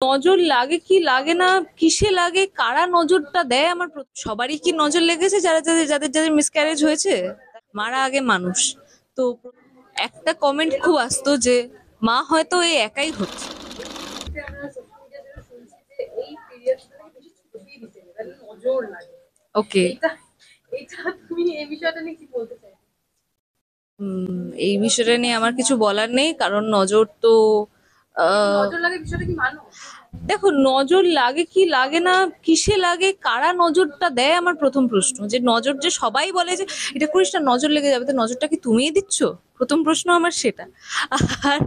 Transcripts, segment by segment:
নজর লাগে কি লাগে না, কিসে লাগে, কারা নজরটা দেয়, সবারই কি নজর লেগেছে যারা যাদের যাদের যাদের মিসক্যারেজ হয়েছে? মারা আগে মানুষ। তো একটা কমেন্ট খুব আসতো যে মা হয়তো এই একাই হচ্ছে। ওকে, এই বিষয়টা নিয়ে আমার কিছু বলার নেই, কারণ নজর তো দেখো, নজর লাগে কি লাগে না, কিসে লাগে, কারা নজরটা দেয়, আমার প্রথম প্রশ্ন। যে নজর, যে সবাই বলে যে এটা করিস না নজর লেগে যাবে, তো নজরটা কি তুমিই দিচ্ছ? প্রথম প্রশ্ন আমার সেটা। আর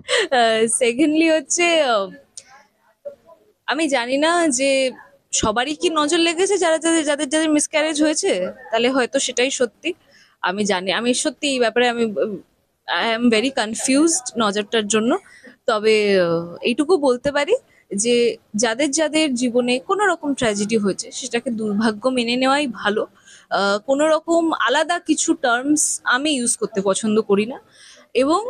সেকেন্ডলি হচ্ছে, আমি জানি না যে সবারই কি নজর লেগেছে যারা যাদের যাদের যাদের মিসক্যারেজ হয়েছে, তাহলে হয়তো সেটাই সত্যি। আমি জানি, আমি সত্যি এই ব্যাপারে আমি আই এম ভেরি কনফিউজড নজরটার জন্য। তবে এইটুকু বলতে পারি যে যাদের যাদের জীবনে কোনো রকম ট্র্যাজেডি হয়েছে সেটাকে দুর্ভাগ্য মেনে নেওয়াই ভালো। কোনো রকম আলাদা কিছু টার্মস আমি ইউজ করতে পছন্দ করি না, এবং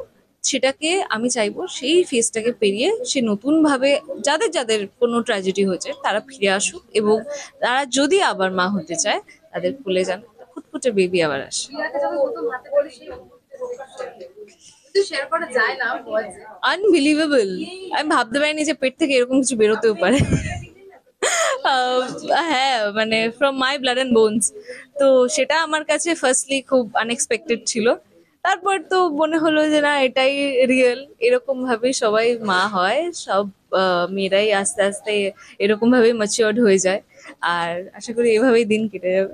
সেটাকে আমি চাইবো সেই ফেজটাকে পেরিয়ে সে নতুন ভাবে, যাদের যাদের কোনো ট্র্যাজেডি হয়েছে তারা ফিরে আসুক, এবং তারা যদি আবার মা হতে চায় তাদের কোলে যেন ফুটফুটে বেবি আবার আসে। আনবিলিভেবল, আমি ভাবতে পারিনি যে পেট থেকে এরকম কিছু বেরোতেও পারে। আহ, হ্যাঁ, মানে from my blood and bones. তো সেটা আমার কাছে ফার্স্টলি খুব আনএক্সপেক্টেড ছিল। তারপর তো মনে হলো যে না, এটাই রিয়েল, এরকম ভাবে সবাই মা হয়, সব মেয়েরাই আস্তে আস্তে এরকম ভাবে ম্যাচিওর্ড হয়ে যায়। আর আশা করি এভাবেই দিন কেটে যাবে।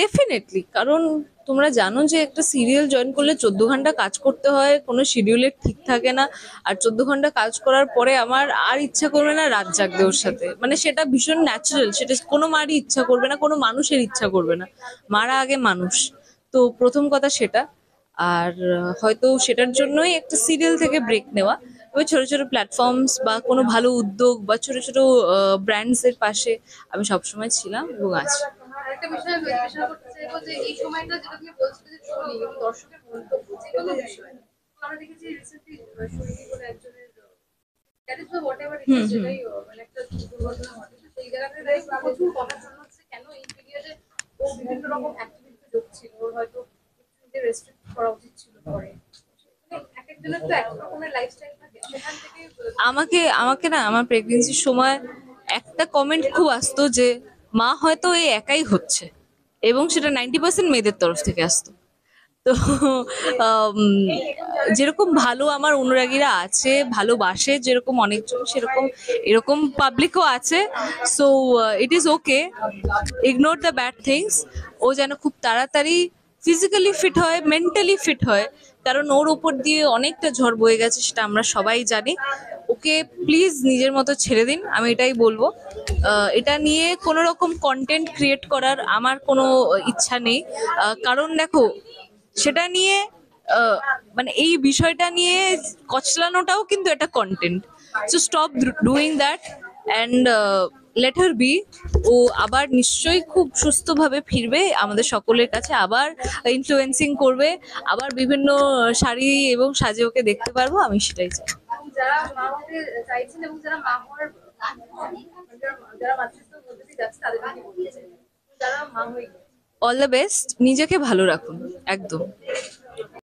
ডেফিনেটলি, কারণ তোমরা জানো যে একটা সিরিয়াল জয়েন করলে 14 ঘন্টা কাজ করতে হয়, কোনো শিডিউলের ঠিক থাকে না। আর 14 ঘন্টা কাজ করার পরে আমার আর ইচ্ছা করবে না রাত জাগতে ওর সাথে, মানে সেটা ভীষণ ন্যাচারাল, সেটা কোনো মারই ইচ্ছা করবে না, কোনো মানুষের ইচ্ছা করবে না। মারা আগে মানুষ। তো প্রথম কথা সেটা। আর হয়তো সেটার জন্যই একটা সিরিয়াল থেকে ব্রেক নেওয়া। ওই ছোট ছোট প্ল্যাটফর্মস বা কোনো ভালো উদ্যোগ বা ছোট ছোট ব্র্যান্ডস এর পাশে আমি সবসময় ছিলাম এবং আছি। হুম হুম। আমাকে আমাকে না, আমার প্রেগনেন্সির সময় একটা কমেন্ট খুব আসতো যে মা হয়তো এই একাই হচ্ছে, এবং সেটা 90% মেয়েদের তরফ থেকে আসতো। তো আম, যেরকম ভালো আমার অনুরাগীরা আছে, ভালোবাসে যেরকম অনেকজন, সেরকম এরকম পাবলিকও আছে। So it is okay, ignore the bad things. ও যেন খুব তাড়াতাড়ি ফিজিক্যালি ফিট হয়, মেন্টালি ফিট হয়, কারণ ওর উপর দিয়ে অনেকটা ঝড় বয়ে গেছে, সেটা আমরা সবাই জানি। ওকে প্লিজ নিজের মতো ছেড়ে দিন, আমি এটাই বলবো। এটা নিয়ে কোনো রকম কন্টেন্ট ক্রিয়েট করার আমার কোনো ইচ্ছা নেই। কারণ দেখো, সেটা নিয়ে আহ, মানে এই বিষয়টা নিয়ে কচলানোটাও কিন্তু একটা content. So stop doing that and let her be. ও আবার নিশ্চয়ই খুব সুস্থভাবে ফিরবে আমাদের সকলের কাছে, আবার ইনফ্লুয়েন্সিং করবে, আবার বিভিন্ন শাড়ি এবং সাজে ওকে দেখতে পারবো, আমি সেটাই চাই। অল দ্য বেস্ট, নিজেকে ভালো রাখুন, একদম।